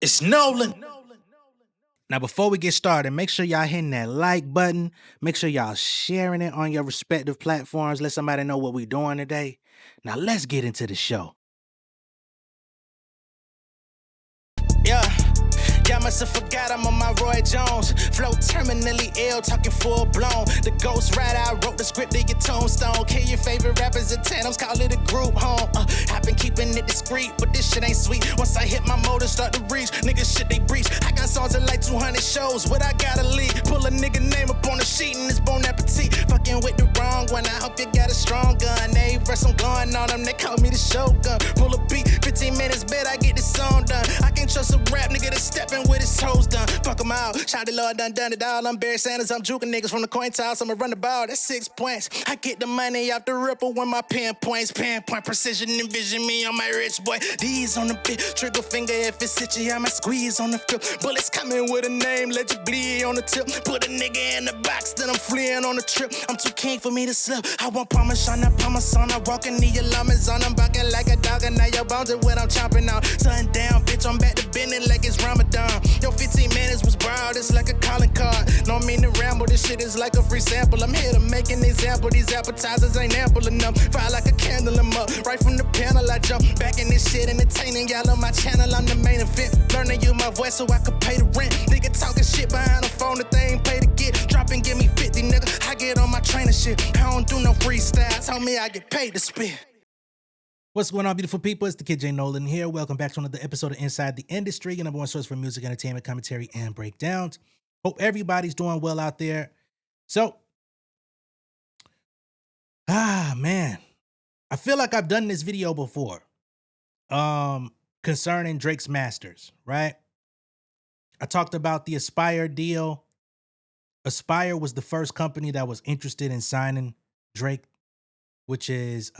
It's Nolan. Now, before we get started, make sure y'all hitting that like button. Make sure y'all sharing it on your respective platforms. Let somebody know what we're doing today. Now, let's get into the show. Yeah. Y'all must have forgot I'm on my Roy Jones. Flow terminally ill, talking full blown. The Ghost Rider, I wrote the script to your tombstone. Kill your favorite rappers in tandems, call it a group home. I've been keeping it discreet, but this shit ain't sweet. Once I hit my motor, start to reach. Niggas shit they breach. I got songs in like 200 shows. What I gotta leave? Pull a nigga name up on the sheet and it's bon appetit. Fucking with the wrong one, I hope you got a strong gun. Every verse I'm going on them, they call me the Shogun. Pull a beat, 15 minutes, bet I get this song done. I can't trust a rap nigga that's stepping with his toes done. Fuck them out. Shout the Lord done it all. I'm Barry Sanders. I'm juking niggas from the coin toss. I'ma run the ball. That's 6 points. I get the money off the ripple when my pinpoints. Pinpoint precision. Envision me on my rich boy. D's on the bit. Trigger finger if it's itchy. I might squeeze on the flip. Bullets coming with a name. Let you bleed on the tip. Put a nigga in the box. Then I'm fleeing on the trip. I'm too king for me to slip. I want Parmesan. I Parmesan. I walk in the alarm's on. I'm barking like a dog. And now your bones are what I'm chomping on. Sun down, bitch. I'm back to bending like it's Ramadan. Yo, 15 minutes was borrowed, it's like a calling card. No mean to ramble, this shit is like a free sample. I'm here to make an example, these appetizers ain't ample enough. Fire like a candle, I'm up. Right from the panel, I jump back in this shit, entertaining y'all on my channel. I'm the main event. Learn to use my voice so I could pay the rent. Nigga talking shit behind the phone that they ain't pay to get. Drop and give me 50, nigga. I get on my trainer shit. I don't do no freestyles, homie, I get paid to spit. What's going on, beautiful people? It's the kid J Nolan here. Welcome back to another episode of Inside the Industry, your number one source for music, entertainment, commentary, and breakdowns. Hope everybody's doing well out there. So, man, I feel like I've done this video before, concerning Drake's masters, right? I talked about the Aspire deal. Aspire was the first company that was interested in signing Drake, which is,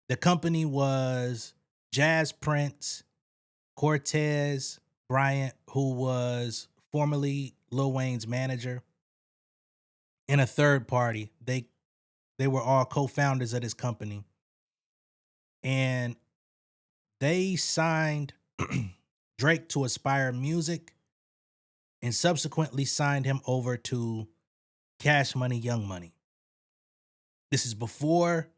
the company was Jazz Prince, Cortez Bryant, who was formerly Lil Wayne's manager, and a third party. They were all co-founders of this company. And they signed Drake to Aspire Music and subsequently signed him over to Cash Money, Young Money. This is before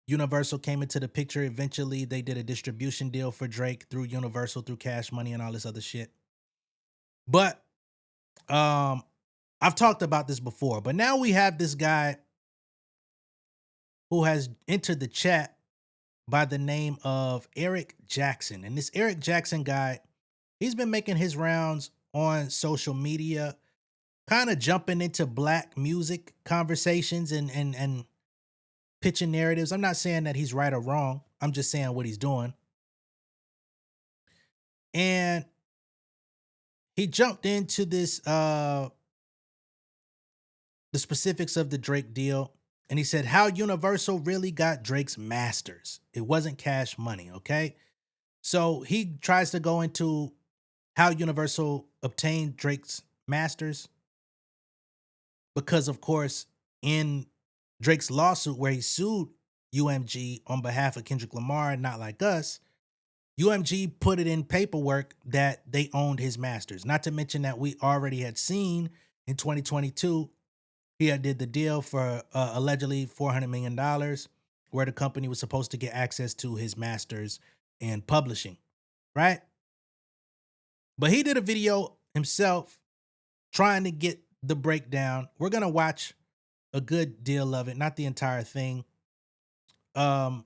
Universal came into the picture. Eventually, they did a distribution deal for Drake through Universal, through Cash Money and all this other shit. But I've talked about this before. But now we have this guy who has entered the chat by the name of Eric Jackson. And this Eric Jackson guy, he's been making his rounds on social media, kind of jumping into black music conversations and pitching narratives. I'm not saying that he's right or wrong. I'm just saying what he's doing. And he jumped into this, the specifics of the Drake deal. And he said how Universal really got Drake's masters. It wasn't Cash Money, okay? So he tries to go into how Universal obtained Drake's masters. Because, of course, in Drake's lawsuit where he sued UMG on behalf of Kendrick Lamar and Not Like Us, UMG put it in paperwork that they owned his masters. Not to mention that we already had seen in 2022, he had did the deal for allegedly $400 million where the company was supposed to get access to his masters and publishing, right? But he did a video himself trying to get the breakdown. We're going to watch a good deal of it, not the entire thing. And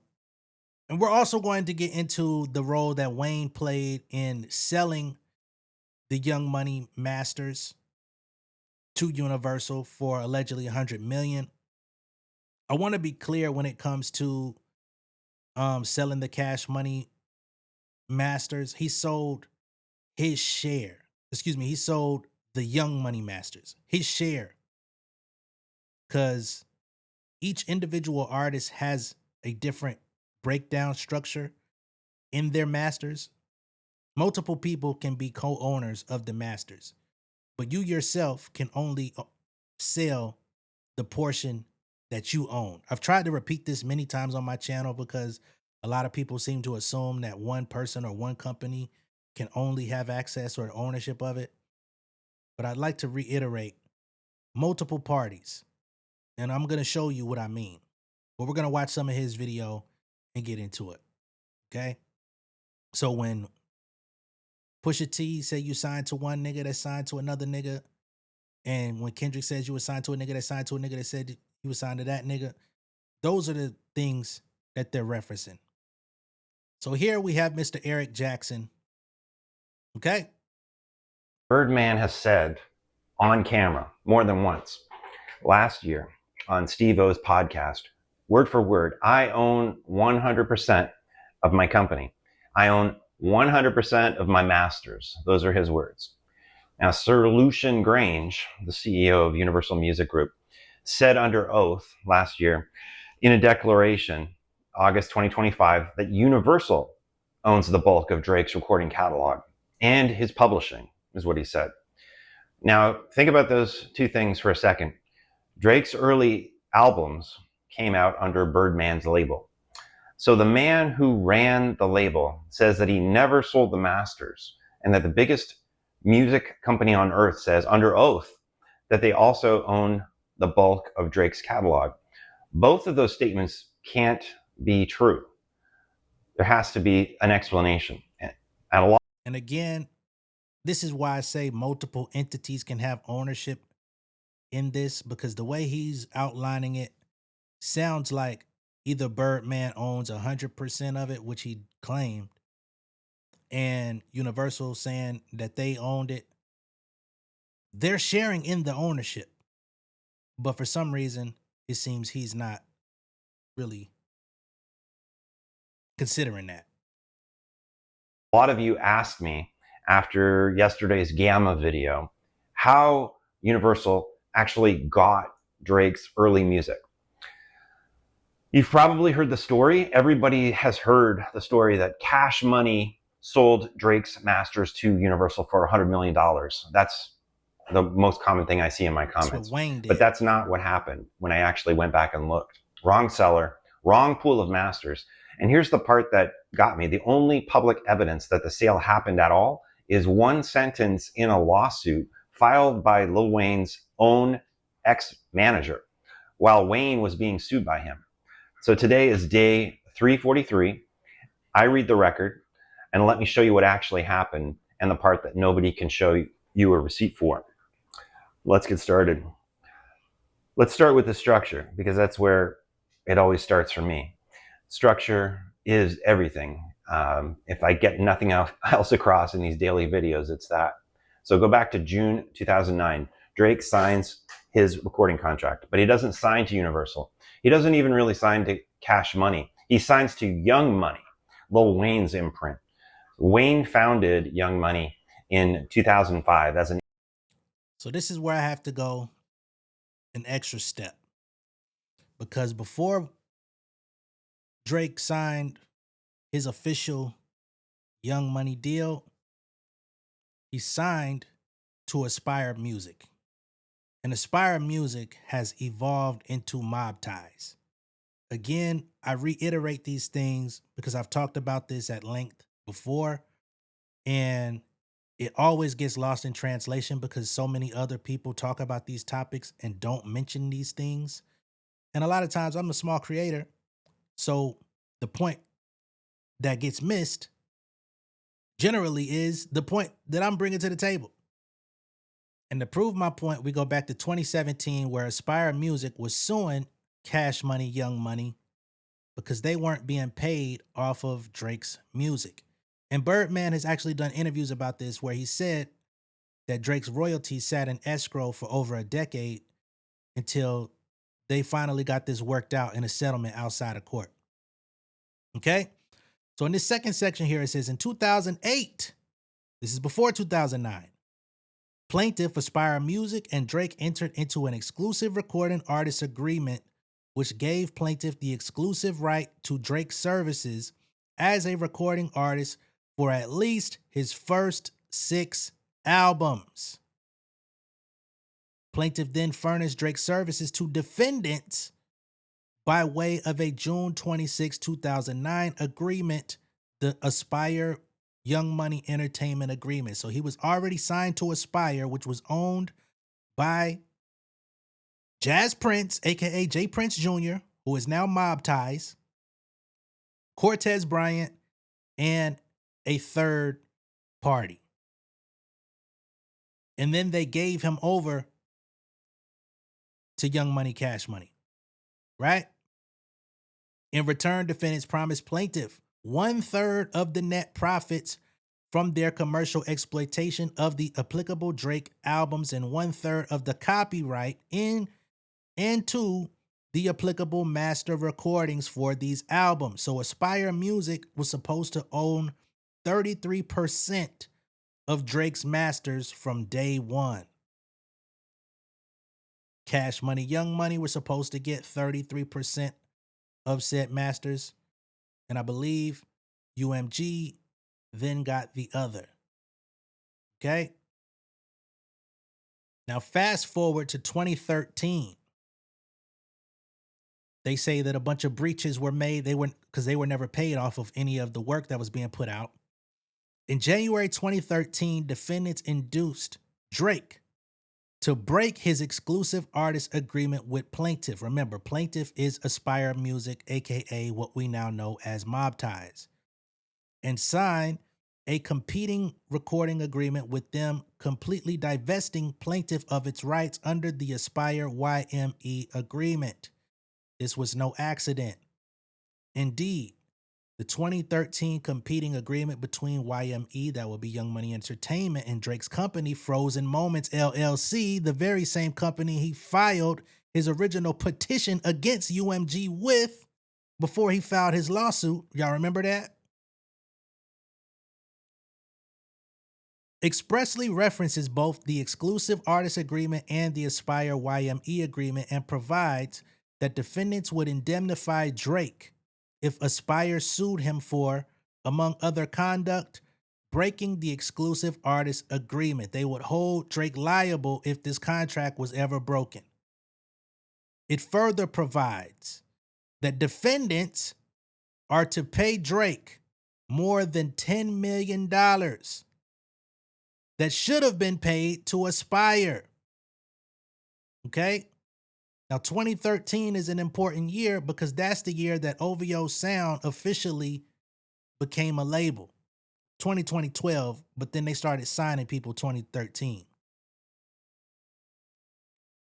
we're also going to get into the role that Wayne played in selling the Young Money masters to Universal for allegedly $100 million. I want to be clear when it comes to selling the Cash Money masters. He sold his share. He sold the Young Money masters, his share. Because each individual artist has a different breakdown structure in their masters. Multiple people can be co-owners of the masters, but you yourself can only sell the portion that you own. I've tried to repeat this many times on my channel because a lot of people seem to assume that one person or one company can only have access or ownership of it. But I'd like to reiterate multiple parties. And I'm going to show you what I mean. But we're going to watch some of his video and get into it. Okay? So when Pusha T say you signed to one nigga that signed to another nigga, and when Kendrick says you were signed to a nigga that signed to a nigga that said you were signed to that nigga, those are the things that they're referencing. So here we have Mr. Eric Jackson. Okay? Birdman has said on camera more than once last year on Steve O's podcast, word for word, I own 100% of my company. I own 100% of my masters. Those are his words. Now, Sir Lucian Grange, the CEO of Universal Music Group, said under oath last year in a declaration, August 2025, that Universal owns the bulk of Drake's recording catalog and his publishing, is what he said. Now, think about those two things for a second. Drake's early albums came out under Birdman's label. So the man who ran the label says that he never sold the masters, and that the biggest music company on earth says under oath that they also own the bulk of Drake's catalog. Both of those statements can't be true. There has to be an explanation. And again, this is why I say multiple entities can have ownership in this, because the way he's outlining it sounds like either Birdman owns 100% of it, which he claimed, and Universal saying that they owned it. They're sharing in the ownership. But for some reason, it seems he's not really considering that. A lot of you asked me after yesterday's Gamma video how Universal actually got Drake's early music. You've probably heard the story. Everybody has heard the story that Cash Money sold Drake's masters to Universal for $100 million. That's the most common thing I see in my comments. That's what Wayne did. But that's not what happened when I actually went back and looked. Wrong seller, wrong pool of masters. And here's the part that got me. The only public evidence that the sale happened at all is one sentence in a lawsuit filed by Lil Wayne's own ex-manager while Wayne was being sued by him. So today is day 343. I read the record, and let me show you what actually happened and the part that nobody can show you a receipt for. Let's get started. Let's start with the structure, because that's where it always starts for me. Structure is everything. If I get nothing else across in these daily videos, it's that. So go back to June 2009. Drake signs his recording contract, but he doesn't sign to Universal. He doesn't even really sign to Cash Money. He signs to Young Money, Lil Wayne's imprint. Wayne founded Young Money in 2005 as an... So this is where I have to go an extra step, because before Drake signed his official Young Money deal, he signed to Aspire Music. And Aspire Music has evolved into Mob Ties. Again, I reiterate these things because I've talked about this at length before, and it always gets lost in translation because so many other people talk about these topics and don't mention these things. And a lot of times I'm a small creator, so the point that gets missed generally is the point that I'm bringing to the table. And to prove my point, we go back to 2017, where Aspire Music was suing Cash Money, Young Money, because they weren't being paid off of Drake's music. And Birdman has actually done interviews about this, where he said that Drake's royalties sat in escrow for over a decade until they finally got this worked out in a settlement outside of court. Okay? So in this second section here, it says in 2008, this is before 2009, Plaintiff, Aspire Music, and Drake entered into an exclusive recording artist agreement, which gave Plaintiff the exclusive right to Drake's services as a recording artist for at least his first 6 albums. Plaintiff then furnished Drake's services to defendants by way of a June 26, 2009 agreement. The Aspire Young Money Entertainment agreement. So he was already signed to Aspire, which was owned by Jazz Prince, aka J Prince Jr., who is now Mob Ties, Cortez Bryant, and a third party. And then they gave him over to Young Money Cash Money, right? In return, defendants promised plaintiff 1/3 of the net profits from their commercial exploitation of the applicable Drake albums and 1/3 of the copyright into the applicable master recordings for these albums. So Aspire Music was supposed to own 33% of Drake's masters from day one. Cash Money, Young Money were supposed to get 33% of said masters. And I believe UMG then got the other. Okay. Now, fast forward to 2013. They say that a bunch of breaches were made. Because they were never paid off of any of the work that was being put out. In January 2013, defendants induced Drake to break his exclusive artist agreement with Plaintiff. Remember, Plaintiff is Aspire Music, aka what we now know as Mob Ties, and sign a competing recording agreement with them, completely divesting Plaintiff of its rights under the Aspire YME agreement. This was no accident. Indeed, the 2013 competing agreement between YME, that will be Young Money Entertainment, and Drake's company, Frozen Moments LLC, the very same company he filed his original petition against UMG with before he filed his lawsuit. Y'all remember that? Expressly references both the exclusive artist agreement and the Aspire YME agreement and provides that defendants would indemnify Drake if Aspire sued him for, among other conduct, breaking the exclusive artist agreement. They would hold Drake liable if this contract was ever broken. It further provides that defendants are to pay Drake more than $10 million that should have been paid to Aspire. Okay? Now, 2013 is an important year because that's the year that OVO Sound officially became a label. 2012, but then they started signing people 2013.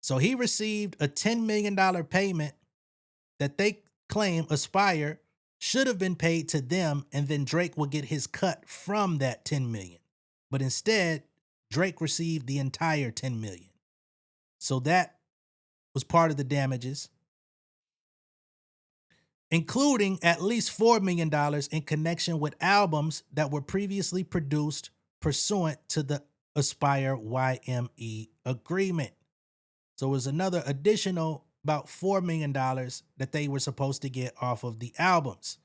So he received a $10 million payment that they claim Aspire should have been paid to them, and then Drake would get his cut from that $10 million. But instead, Drake received the entire $10 million. So that was part of the damages, including at least $4 million in connection with albums that were previously produced pursuant to the Aspire YME agreement. So it was another additional about $4 million that they were supposed to get off of the albums.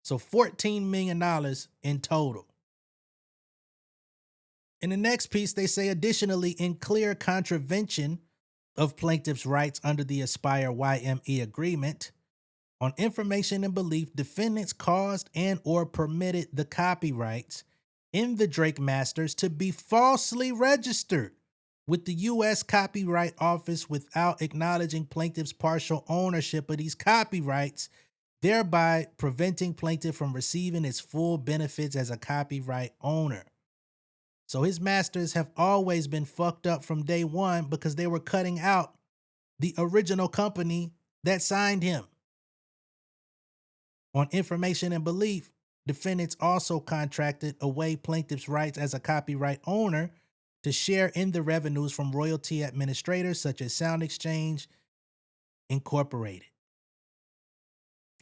So $14 million in total. In the next piece, they say additionally, in clear contravention of plaintiff's rights under the Aspire YME agreement, on information and belief, defendants caused and or permitted the copyrights in the Drake masters to be falsely registered with the U.S. Copyright Office without acknowledging plaintiff's partial ownership of these copyrights, thereby preventing plaintiff from receiving its full benefits as a copyright owner. So his masters have always been fucked up from day one because they were cutting out the original company that signed him. On information and belief, defendants also contracted away plaintiff's rights as a copyright owner to share in the revenues from royalty administrators such as Sound Exchange Incorporated.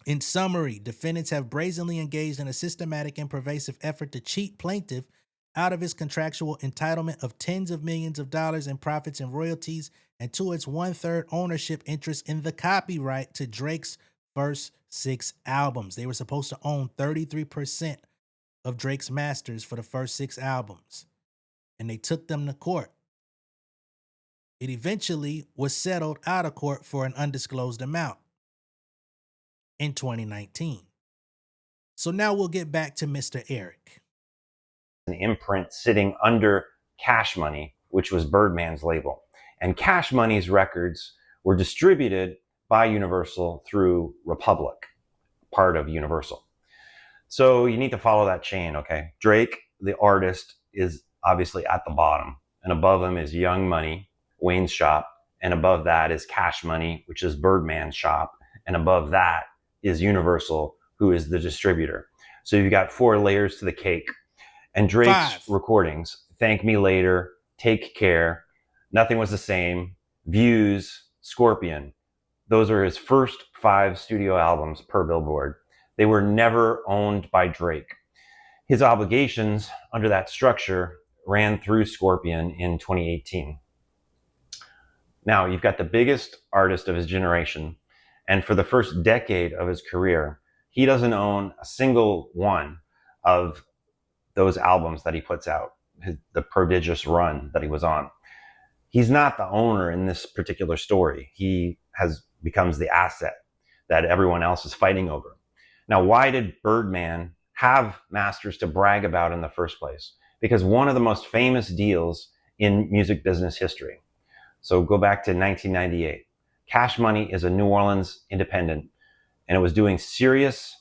In summary, defendants have brazenly engaged in a systematic and pervasive effort to cheat plaintiff out of his contractual entitlement of tens of millions of dollars in profits and royalties and to its 1/3 ownership interest in the copyright to Drake's first 6 albums. They were supposed to own 33% of Drake's masters for the first 6 albums, and they took them to court. It eventually was settled out of court for an undisclosed amount in 2019. So now we'll get back to Mr. Eric. an imprint sitting under Cash Money, which was Birdman's label. And Cash Money's records were distributed by Universal through Republic, part of Universal. So you need to follow that chain, okay? Drake, the artist, is obviously at the bottom, and above him is Young Money, Wayne's shop, and above that is Cash Money, which is Birdman's shop, and above that is Universal, who is the distributor. So you've got 4 layers to the cake. And Drake's 5 recordings, Thank Me Later, Take Care, Nothing Was the Same, Views, Scorpion, those are his first 5 studio albums per Billboard. They were never owned by Drake. His obligations under that structure ran through Scorpion in 2018. Now, you've got the biggest artist of his generation, and for the first decade of his career, he doesn't own a single one of those albums that he puts out, the prodigious run that he was on. He's not the owner in this particular story. He becomes the asset that everyone else is fighting over. Now, why did Birdman have masters to brag about in the first place? Because one of the most famous deals in music business history. So go back to 1998. Cash Money is a New Orleans independent, and it was doing serious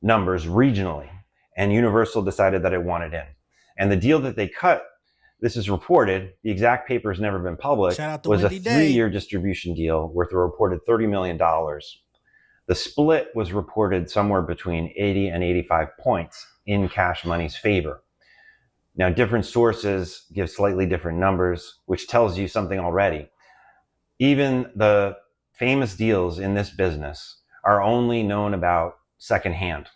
numbers regionally, and Universal decided that it wanted in. And the deal that they cut, this is reported, the exact paper has never been public, was a 3-year distribution deal worth a reported $30 million. The split was reported somewhere between 80 and 85 points in Cash Money's favor. Now, different sources give slightly different numbers, which tells you something already. Even the famous deals in this business are only known about secondhand.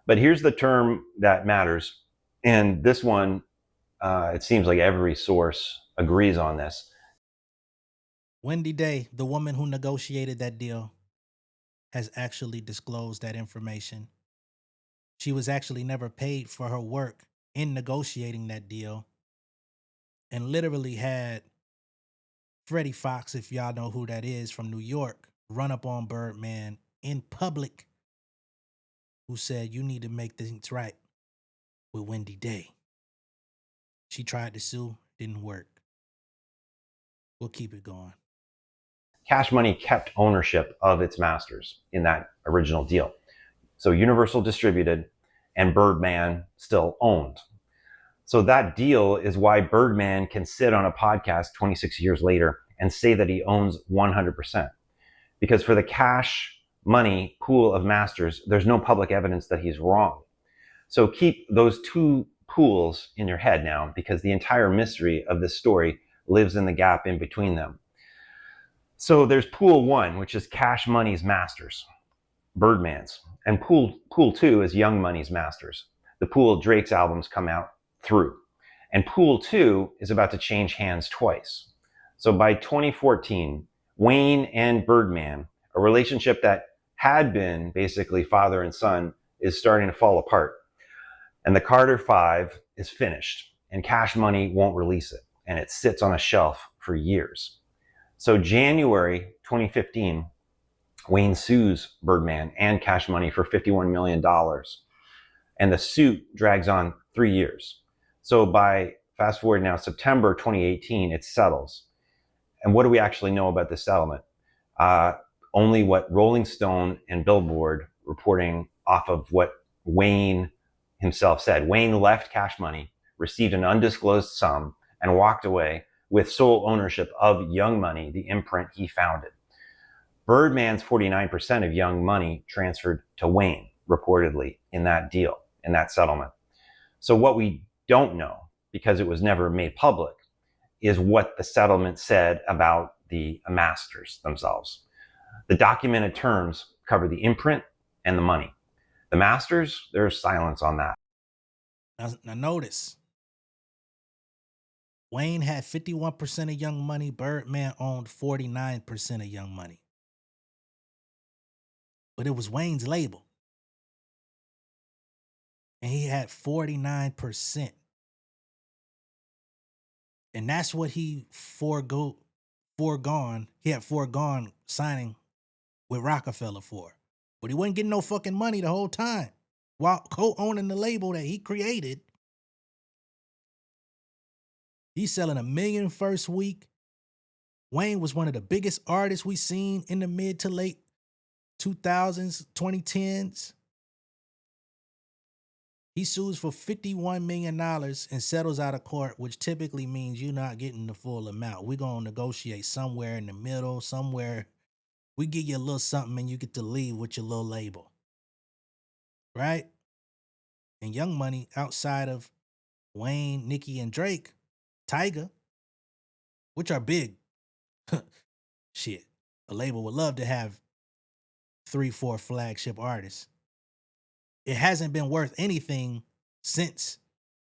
But here's the term that matters, and this one, it seems like every source agrees on this. Wendy Day, the woman who negotiated that deal, has actually disclosed that information. She was actually never paid for her work in negotiating that deal, and literally had Freddie Fox, if y'all know who that is from New York, run up on Birdman in public, who said, "You need to make things right with Wendy Day." She tried to sue, didn't work. We'll keep it going. Cash Money kept ownership of its masters in that original deal. So Universal distributed and Birdman still owned. So that deal is why Birdman can sit on a podcast 26 years later and say that he owns 100%. Because for the Cash Money pool of masters, there's no public evidence that he's wrong. So keep those 2 pools in your head now, because the entire mystery of this story lives in the gap in between them. So there's pool 1, which is Cash Money's masters, Birdman's, and pool 2 is Young Money's masters, the pool Drake's albums come out through. And pool 2 is about to change hands twice. So by 2014, Wayne and Birdman, a relationship that had been basically father and son, is starting to fall apart. And the Carter 5 is finished, and Cash Money won't release it, and it sits on a shelf for years. So January 2015, Wayne sues Birdman and Cash Money for $51 million. And the suit drags on 3 years. So by fast forward now, September 2018, it settles. And what do we actually know about this settlement? Only what Rolling Stone and Billboard reporting off of what Wayne himself said. Wayne left Cash Money, received an undisclosed sum, and walked away with sole ownership of Young Money, the imprint he founded. Birdman's 49% of Young Money transferred to Wayne, reportedly, in that deal, in that settlement. So what we don't know, because it was never made public, is what the settlement said about the masters themselves. The documented terms cover the imprint and the money. The masters, there's silence on that. Now notice, Wayne had 51% of Young Money. Birdman owned 49% of Young Money. But it was Wayne's label. And he had 49%. And that's what he foregone. He had foregone signing with Rockefeller for. But he wasn't getting no fucking money the whole time while co-owning the label that he created He's selling 1 million first week. Wayne was one of the biggest artists we seen in the mid to late 2000s, 2010s. He sues for $51 million and settles out of court, which typically means you're not getting the full amount. We're going to negotiate somewhere in the middle, somewhere. We give you a little something and you get to leave with your little label. Right? And Young Money, outside of Wayne, Nicki, and Drake, Tyga, which are big. Shit. A label would love to have 3-4 flagship artists. It hasn't been worth anything since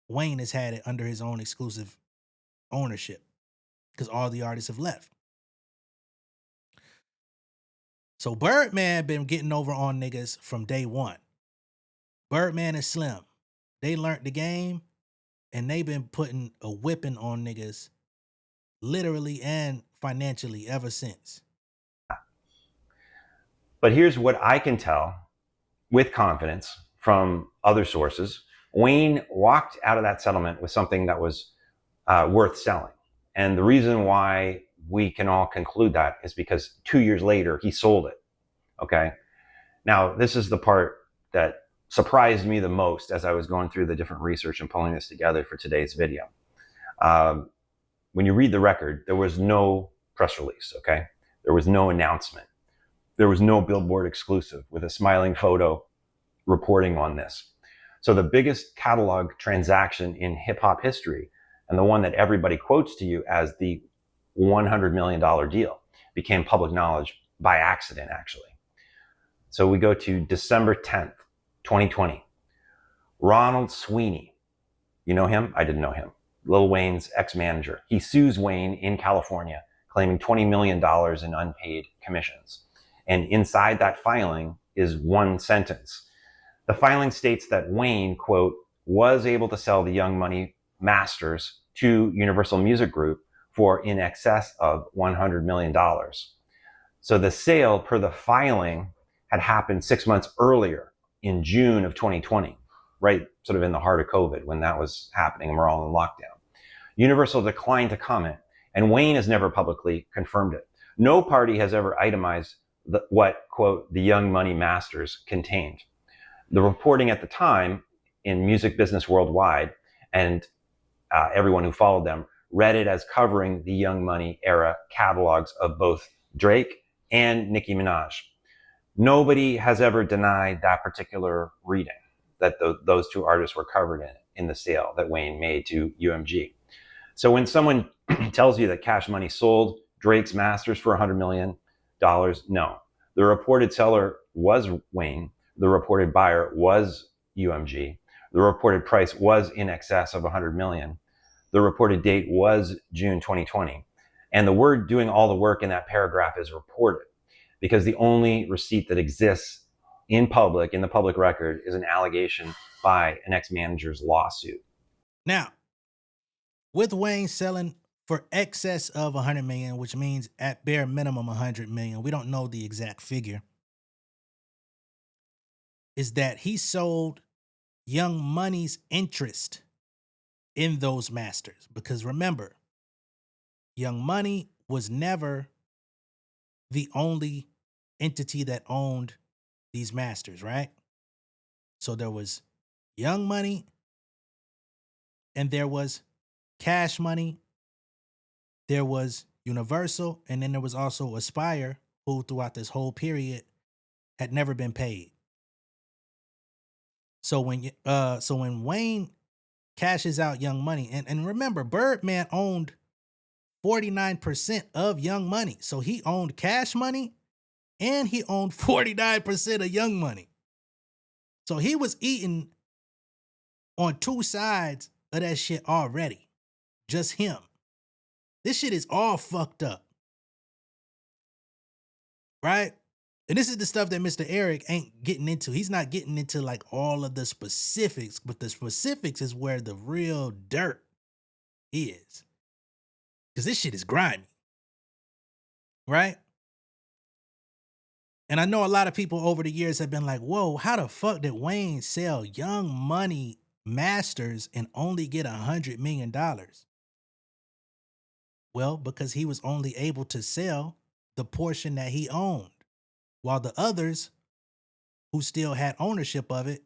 Wayne has had it under his own exclusive ownership because all the artists have left. So Birdman been getting over on niggas from day one. Birdman and Slim, they learned the game and they been putting a whipping on niggas literally and financially ever since. But here's what I can tell with confidence from other sources. Wayne walked out of that settlement with something that was worth selling. And the reason why we can all conclude that is because 2 years later, he sold it. Okay. Now, this is the part that surprised me the most as I was going through the different research and pulling this together for today's video. When you read the record, there was no press release. Okay. There was no announcement. There was no Billboard exclusive with a smiling photo reporting on this. So the biggest catalog transaction in hip hop history, and the one that everybody quotes to you as the $100 million deal, became public knowledge by accident, actually. So we go to December 10th, 2020. Ronald Sweeney, you know him? I didn't know him. Lil Wayne's ex-manager. He sues Wayne in California, claiming $20 million in unpaid commissions. And inside that filing is one sentence. The filing states that Wayne, quote, was able to sell the Young Money masters to Universal Music Group for in excess of $100 million. So the sale, per the filing, had happened 6 months earlier in June of 2020, right sort of in the heart of COVID when that was happening and we're all in lockdown. Universal declined to comment, and Wayne has never publicly confirmed it. No party has ever itemized what, quote, the Young Money masters contained. The reporting at the time in music business worldwide and everyone who followed them read it as covering the Young Money era catalogs of both Drake and Nicki Minaj. Nobody has ever denied that particular reading, that those two artists were covered in the sale that Wayne made to UMG. So when someone tells you that Cash Money sold Drake's masters for $100 million, no. The reported seller was Wayne. The reported buyer was UMG. The reported price was in excess of $100 million. The reported date was June 2020. And the word doing all the work in that paragraph is reported, because the only receipt that exists in public, in the public record, is an allegation by an ex-manager's lawsuit. Now, with Wayne selling for excess of 100 million, which means at bare minimum 100 million, we don't know the exact figure, is that he sold Young Money's interest in those masters. Because remember, Young Money was never the only entity that owned these masters, right? So there was Young Money and there was Cash Money. There was Universal, and then there was also Aspire, who throughout this whole period had never been paid. So when Wayne cashes out Young Money, and remember, Birdman owned 49% of Young Money. So he owned Cash Money and he owned 49% of Young Money. So he was eating on two sides of that shit already. Just him. This shit is all fucked up. Right? And this is the stuff that Mr. Eric ain't getting into. He's not getting into like all of the specifics, but the specifics is where the real dirt is. Because this shit is grimy. Right? And I know a lot of people over the years have been like, whoa, how the fuck did Wayne sell Young Money masters and only get $100 million? Well, because he was only able to sell the portion that he owned, while the others who still had ownership of it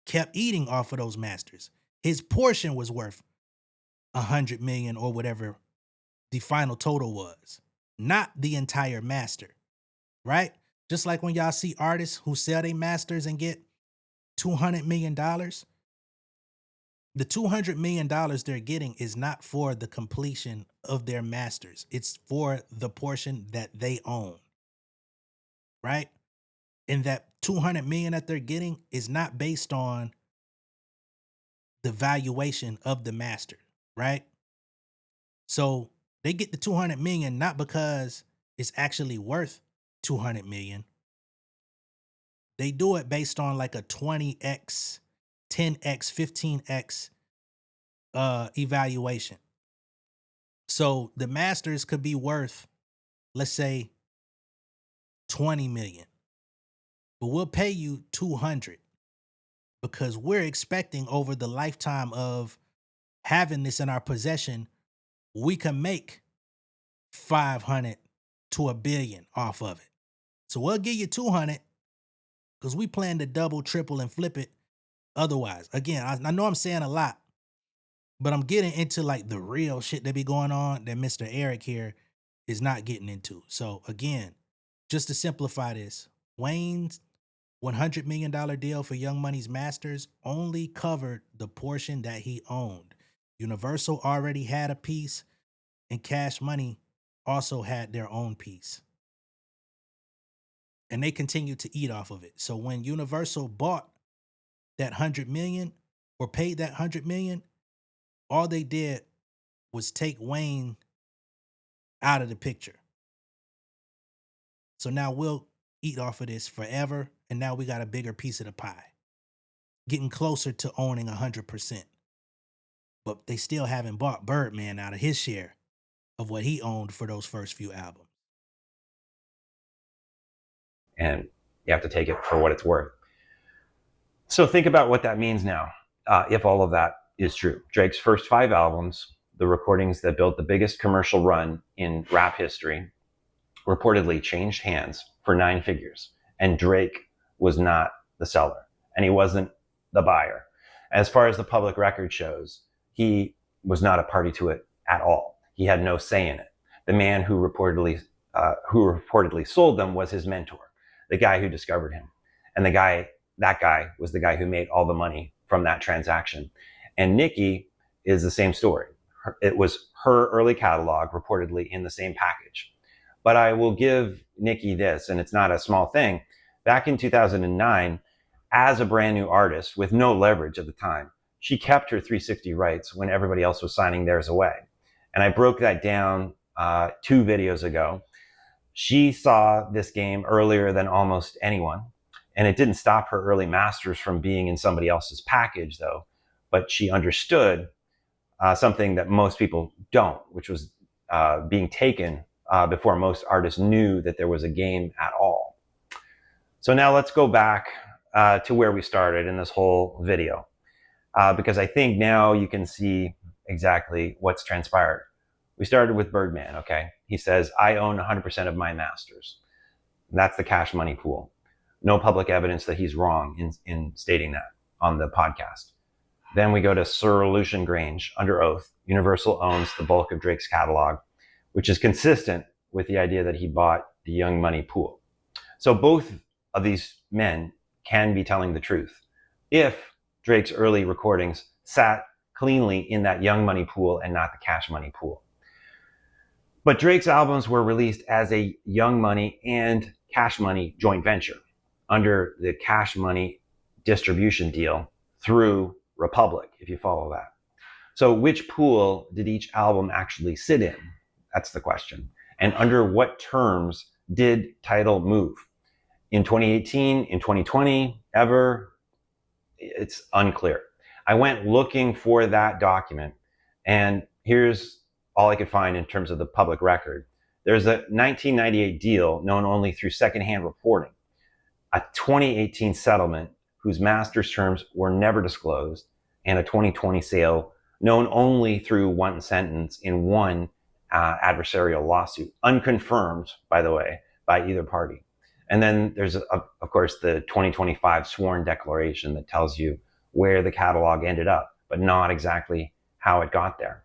kept eating off of those masters. His portion was worth 100 million or whatever the final total was, not the entire master, right? Just like when y'all see artists who sell their masters and get $200 million, the $200 million they're getting is not for the completion of their masters. It's for the portion that they own, right? And that 200 million that they're getting is not based on the valuation of the master, right? So they get the 200 million not because it's actually worth 200 million. They do it based on like a 20x, 10x, 15x evaluation. So the masters could be worth, let's say, 20 million, but we'll pay you 200 because we're expecting over the lifetime of having this in our possession, we can make 500 to a billion off of it. So we'll give you 200 because we plan to double, triple, and flip it otherwise. Again, I know I'm saying a lot, but I'm getting into like the real shit that be going on that Mr. Eric here is not getting into. So again, just to simplify this, Wayne's $100 million deal for Young Money's masters only covered the portion that he owned. Universal already had a piece, and Cash Money also had their own piece. And they continued to eat off of it. So when Universal bought that 100 million or paid that 100 million, all they did was take Wayne out of the picture. So now we'll eat off of this forever. And now we got a bigger piece of the pie, getting closer to owning 100%. But they still haven't bought Birdman out of his share of what he owned for those first few albums. And you have to take it for what it's worth. So think about what that means now, if all of that is true. Drake's first 5 albums, the recordings that built the biggest commercial run in rap history, reportedly changed hands for 9 figures. And Drake was not the seller, and he wasn't the buyer. As far as the public record shows, he was not a party to it at all. He had no say in it. The man who reportedly sold them was his mentor, the guy who discovered him. And that guy was the guy who made all the money from that transaction. And Nicki is the same story. It was her early catalog reportedly in the same package. But I will give Nicki this, and it's not a small thing. Back in 2009, as a brand new artist with no leverage at the time, she kept her 360 rights when everybody else was signing theirs away. And I broke that down 2 videos ago. She saw this game earlier than almost anyone, and it didn't stop her early masters from being in somebody else's package, though. But she understood something that most people don't, which was being taken before most artists knew that there was a game at all. So now let's go back to where we started in this whole video, because I think now you can see exactly what's transpired. We started with Birdman, okay? He says, I own 100% of my masters. That's the Cash Money pool. No public evidence that he's wrong in stating that on the podcast. Then we go to Sir Lucian Grange, under oath. Universal owns the bulk of Drake's catalog, which is consistent with the idea that he bought the Young Money pool. So both of these men can be telling the truth if Drake's early recordings sat cleanly in that Young Money pool and not the Cash Money pool. But Drake's albums were released as a Young Money and Cash Money joint venture under the Cash Money distribution deal through Republic, if you follow that. So which pool did each album actually sit in? That's the question. And under what terms did Tidal move? In 2018, in 2020, ever? It's unclear. I went looking for that document, and here's all I could find in terms of the public record. There's a 1998 deal known only through secondhand reporting, a 2018 settlement whose master's terms were never disclosed, and a 2020 sale known only through one sentence in one adversarial lawsuit, unconfirmed, by the way, by either party. And then there's, of course, the 2025 sworn declaration that tells you where the catalog ended up, but not exactly how it got there.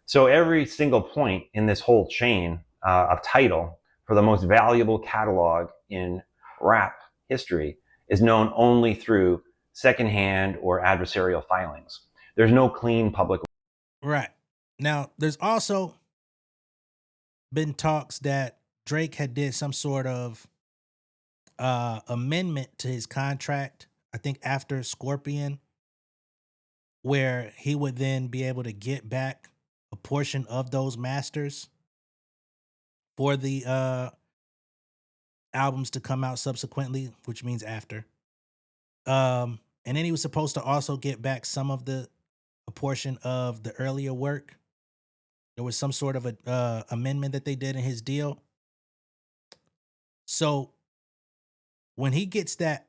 So every single point in this whole chain of title for the most valuable catalog in rap history is known only through secondhand or adversarial filings. There's no clean public. Right. Now, there's also been talks that Drake had did some sort of amendment to his contract, I think after Scorpion, where he would then be able to get back a portion of those masters for the albums to come out subsequently, which means after. And then he was supposed to also get back a portion of the earlier work. There was some sort of a amendment that they did in his deal. So when he gets that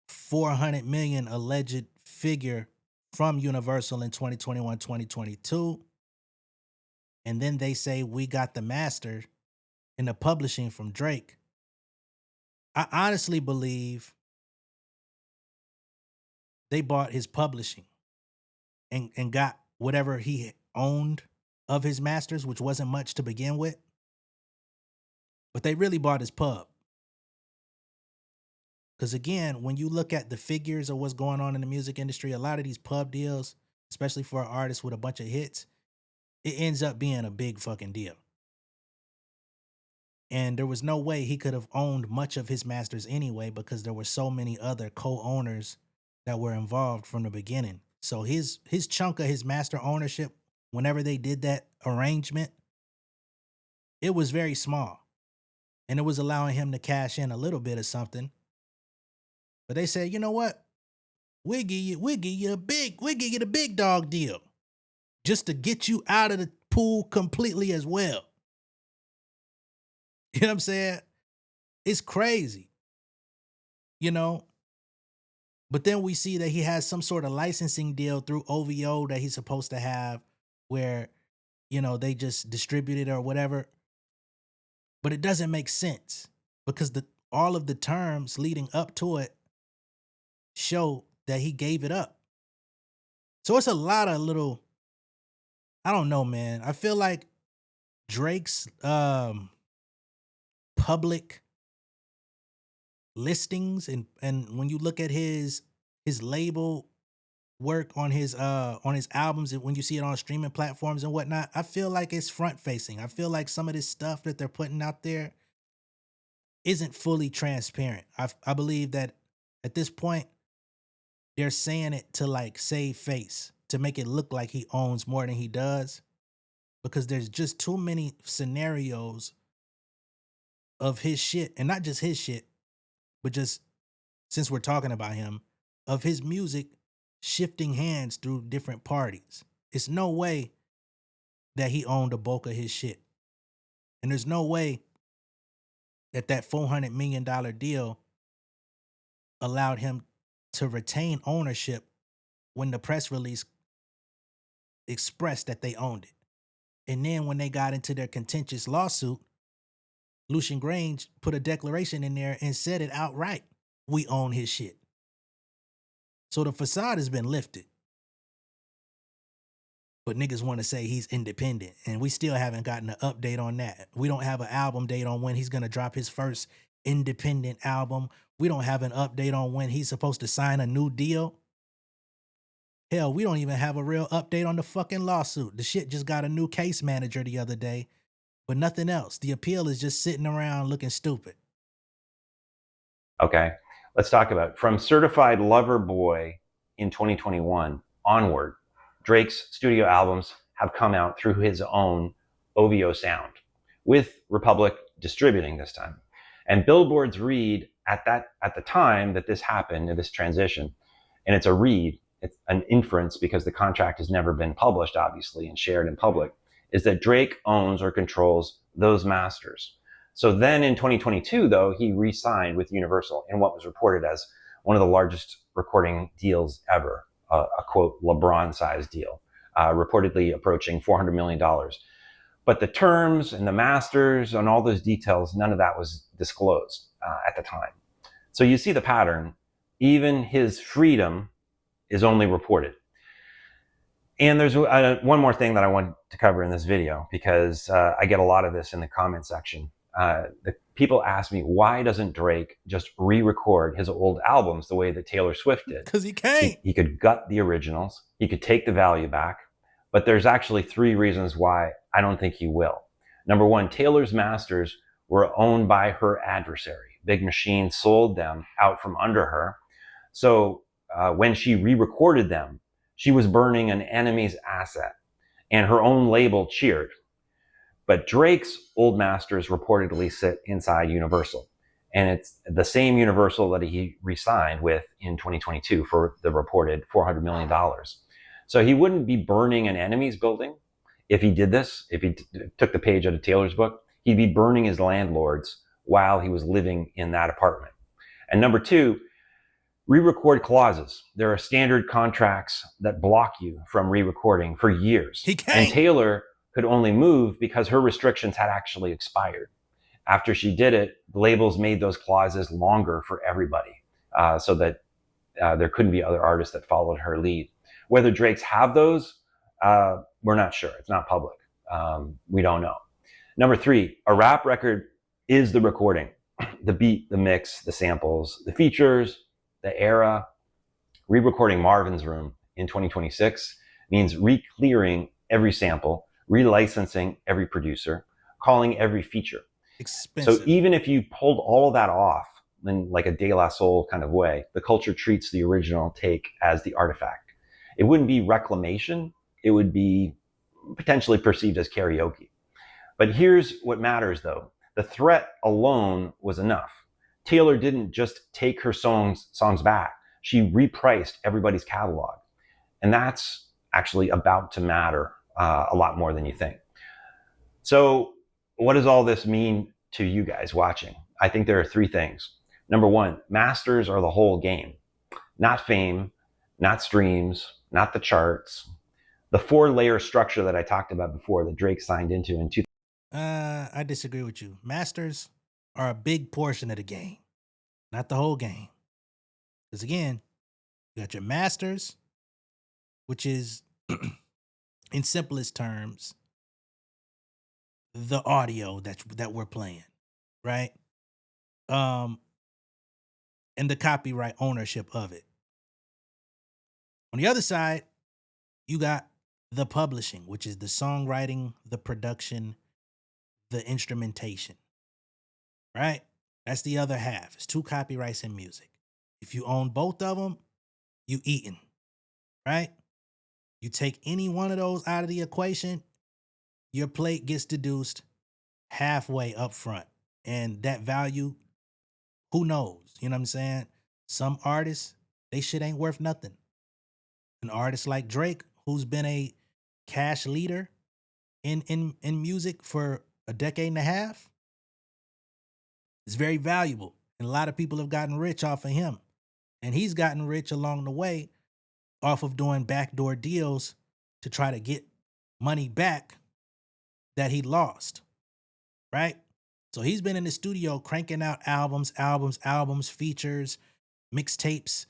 400 million alleged figure from Universal in 2021, 2022, and then they say we got the master in the publishing from Drake, I honestly believe they bought his publishing and got whatever he owned of his masters, which wasn't much to begin with. But they really bought his pub. Because again, when you look at the figures of what's going on in the music industry, a lot of these pub deals, especially for an artist with a bunch of hits, it ends up being a big fucking deal. And there was no way he could have owned much of his masters anyway, because there were so many other co-owners that were involved from the beginning. So his chunk of his master ownership, whenever they did that arrangement, it was very small. And it was allowing him to cash in a little bit of something. But they said, you know what? We'll give you the big dog deal, just to get you out of the pool completely as well. You know what I'm saying? It's crazy. You know? But then we see that he has some sort of licensing deal through OVO that he's supposed to have, where, you know, they just distribute it or whatever. But it doesn't make sense, because all of the terms leading up to it show that he gave it up. So it's a lot of little, I don't know, man. I feel like Drake's public listings and when you look at his label work on his albums, and when you see it on streaming platforms and whatnot, I feel like it's front facing. I feel like some of this stuff that they're putting out there isn't fully transparent. I believe that at this point they're saying it to like save face, to make it look like he owns more than he does, because there's just too many scenarios of his shit, and not just his shit, but just, since we're talking about him, of his music shifting hands through different parties. It's no way that he owned a bulk of his shit. And there's no way that $400 million deal allowed him to retain ownership when the press release expressed that they owned it. And then when they got into their contentious lawsuit, Lucian Grange put a declaration in there and said it outright. We own his shit. So the facade has been lifted. But niggas want to say he's independent, and we still haven't gotten an update on that. We don't have an album date on when he's going to drop his first independent album. We don't have an update on when he's supposed to sign a new deal. Hell, we don't even have a real update on the fucking lawsuit. The shit just got a new case manager the other day, but nothing else. The appeal is just sitting around looking stupid. Okay, let's talk about from Certified Lover Boy in 2021 onward. Drake's studio albums have come out through his own OVO sound, with Republic distributing this time. And billboards read at the time that this happened, this transition, and it's a read, it's an inference because the contract has never been published, obviously, and shared in public, is that Drake owns or controls those masters. So then in 2022, though, he re-signed with Universal in what was reported as one of the largest recording deals ever, a quote, LeBron-sized deal, reportedly approaching $400 million. But the terms and the masters and all those details, none of that was disclosed at the time. So you see the pattern. Even his freedom is only reported. And there's one more thing that I want to cover in this video, because I get a lot of this in the comment section. The people ask me, why doesn't Drake just re-record his old albums the way that Taylor Swift did? Because he can't. He could gut the originals. He could take the value back. But there's actually 3 reasons why I don't think he will. Number one, Taylor's masters were owned by her adversary. Big Machine sold them out from under her. So when she re-recorded them, she was burning an enemy's asset, and her own label cheered. But Drake's old masters reportedly sit inside Universal, and it's the same Universal that he re-signed with in 2022 for the reported $400 million. So he wouldn't be burning an enemy's building if he did this. If he took the page out of Taylor's book, he'd be burning his landlords while he was living in that apartment. And number 2, re-record clauses. There are standard contracts that block you from re-recording for years. He can't. And Taylor could only move because her restrictions had actually expired. After she did it, the labels made those clauses longer for everybody, so that there couldn't be other artists that followed her lead. Whether Drake's have those, we're not sure. It's not public. We don't know. Number 3, a rap record is the recording, the beat, the mix, the samples, the features, the era. Re-recording Marvin's Room in 2026 means re-clearing every sample, relicensing every producer, calling every feature. Expensive. So even if you pulled all of that off in like a De La Soul kind of way, the culture treats the original take as the artifact. It wouldn't be reclamation. It would be potentially perceived as karaoke. But here's what matters though. The threat alone was enough. Taylor didn't just take her songs back. She repriced everybody's catalog. And that's actually about to matter a lot more than you think. So what does all this mean to you guys watching? I think there are 3 things. Number 1, masters are the whole game. Not fame, not streams, not the charts. The 4-layer structure that I talked about before that Drake signed into in 2000. I disagree with you. Masters are a big portion of the game, not the whole game. Because again, you got your masters, which is, in simplest terms, the audio that we're playing, right? And the copyright ownership of it. On the other side, you got the publishing, which is the songwriting, the production, the instrumentation, right? That's the other half. It's 2 copyrights in music. If you own both of them, you eating, right? You take any one of those out of the equation, your plate gets deduced halfway up front. And that value, who knows? You know what I'm saying? Some artists, they shit ain't worth nothing. An artist like Drake, who's been a cash leader in music for a decade and a half, is very valuable. And a lot of people have gotten rich off of him. And he's gotten rich along the way off of doing backdoor deals to try to get money back that he lost, right? So he's been in the studio cranking out albums, features, mixtapes,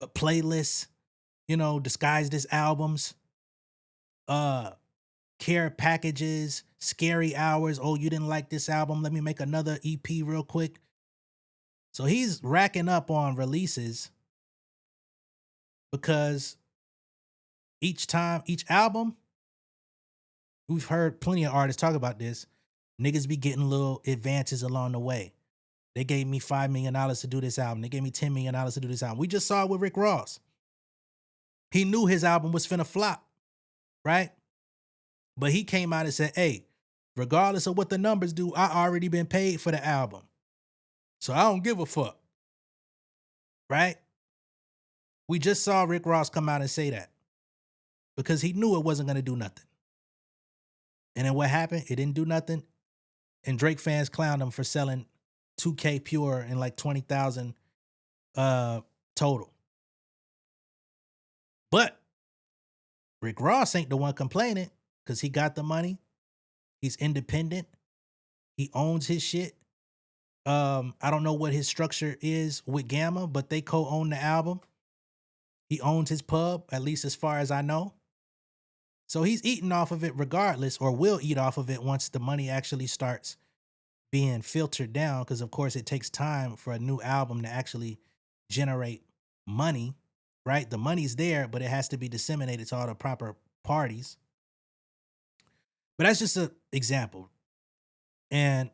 playlists, disguised as albums, care packages, scary hours. Oh, you didn't like this album? Let me make another EP real quick. So he's racking up on releases because each album, we've heard plenty of artists talk about this, niggas be getting little advances along the way. They gave me $5 million to do this album. They gave me $10 million to do this album. We just saw it with Rick Ross. He knew his album was finna flop, right? But he came out and said, hey, regardless of what the numbers do, I already been paid for the album. So I don't give a fuck, right? We just saw Rick Ross come out and say that because he knew it wasn't going to do nothing. And then what happened? It didn't do nothing. And Drake fans clowned him for selling 2K pure and like 20,000 total. But Rick Ross ain't the one complaining because he got the money. He's independent. He owns his shit. I don't know what his structure is with Gamma, but they co-own the album. He owns his pub, at least as far as I know. So he's eating off of it regardless, or will eat off of it once the money actually starts being filtered down, because of course it takes time for a new album to actually generate money, right? The money's there, but it has to be disseminated to all the proper parties. But that's just an example. And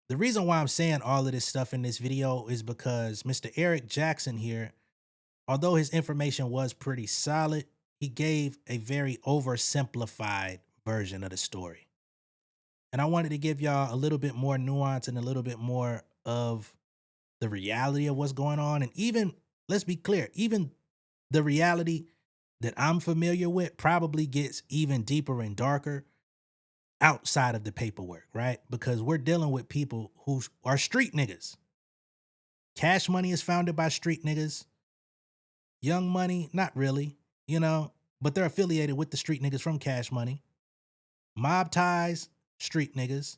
the reason why I'm saying all of this stuff in this video is because Mr. Eric Jackson here, although his information was pretty solid, he gave a very oversimplified version of the story. And I wanted to give y'all a little bit more nuance and a little bit more of the reality of what's going on. And even, let's be clear, even the reality that I'm familiar with probably gets even deeper and darker outside of the paperwork, right? Because we're dealing with people who are street niggas. Cash Money is founded by street niggas. Young Money, not really, you know, but they're affiliated with the street niggas from Cash Money. Mob Ties, street niggas.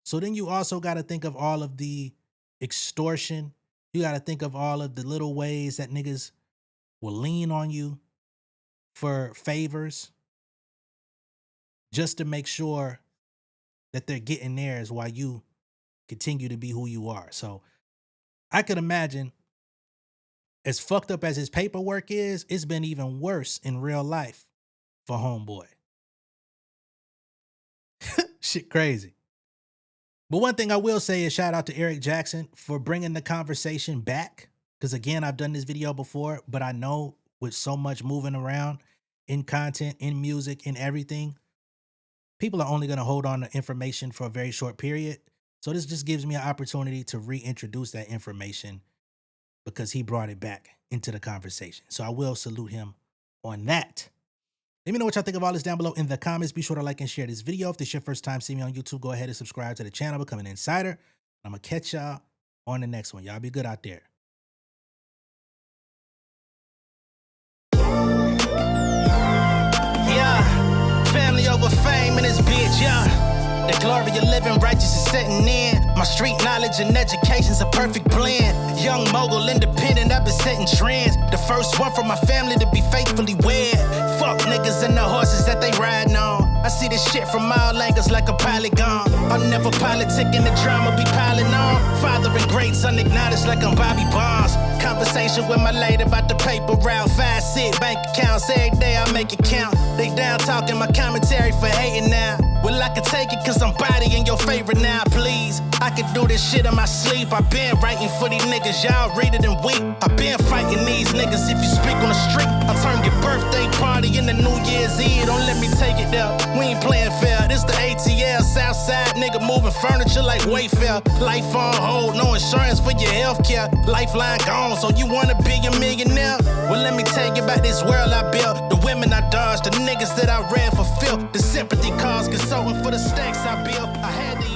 So then you also got to think of all of the extortion. You got to think of all of the little ways that niggas will lean on you for favors just to make sure that they're getting theirs while you continue to be who you are. So I could imagine, as fucked up as his paperwork is, it's been even worse in real life for homeboy. Shit crazy. But one thing I will say is shout out to Eric Jackson for bringing the conversation back. Because again, I've done this video before, but I know with so much moving around in content, in music, in everything, people are only going to hold on to information for a very short period. So this just gives me an opportunity to reintroduce that information because he brought it back into the conversation. So I will salute him on that. Let me know what y'all think of all this down below in the comments. Be sure to like and share this video. If this is your first time seeing me on YouTube, go ahead and subscribe to the channel, become an insider. I'm going to catch y'all on the next one. Y'all be good out there. Yeah, family over fame in this bitch, yeah. The glory of living righteous is setting in. My street knowledge and education's a perfect blend. Young mogul, independent, I've been setting trends. The first one from my family to be faithfully wed. Fuck niggas and the horses that they riding on. I see this shit from all angles like a polygon. I'm never politicking, the drama be piling on. Father and great son acknowledged like I'm Bobby Bonds. Conversation with my lady about the paper route. 5 sit bank accounts, every day I make it count. They down talking my commentary for hating now. Well, I can take it cause I'm bodying your favorite now, please. I can do this shit in my sleep. I been writing for these niggas, y'all read it and weep. I been fighting these niggas if you speak on the street. I turn your birthday party into New Year's Eve. Don't let me take it there. We ain't playing fair. This the ATL, Southside nigga moving furniture like Wayfair. Life on hold, no insurance for your healthcare. Lifeline gone, so you wanna be a millionaire? Well, let me tell you about this world I built. The women I dodged, the niggas that I read for filth. The sympathy calls, consulting for the stacks I built. I had to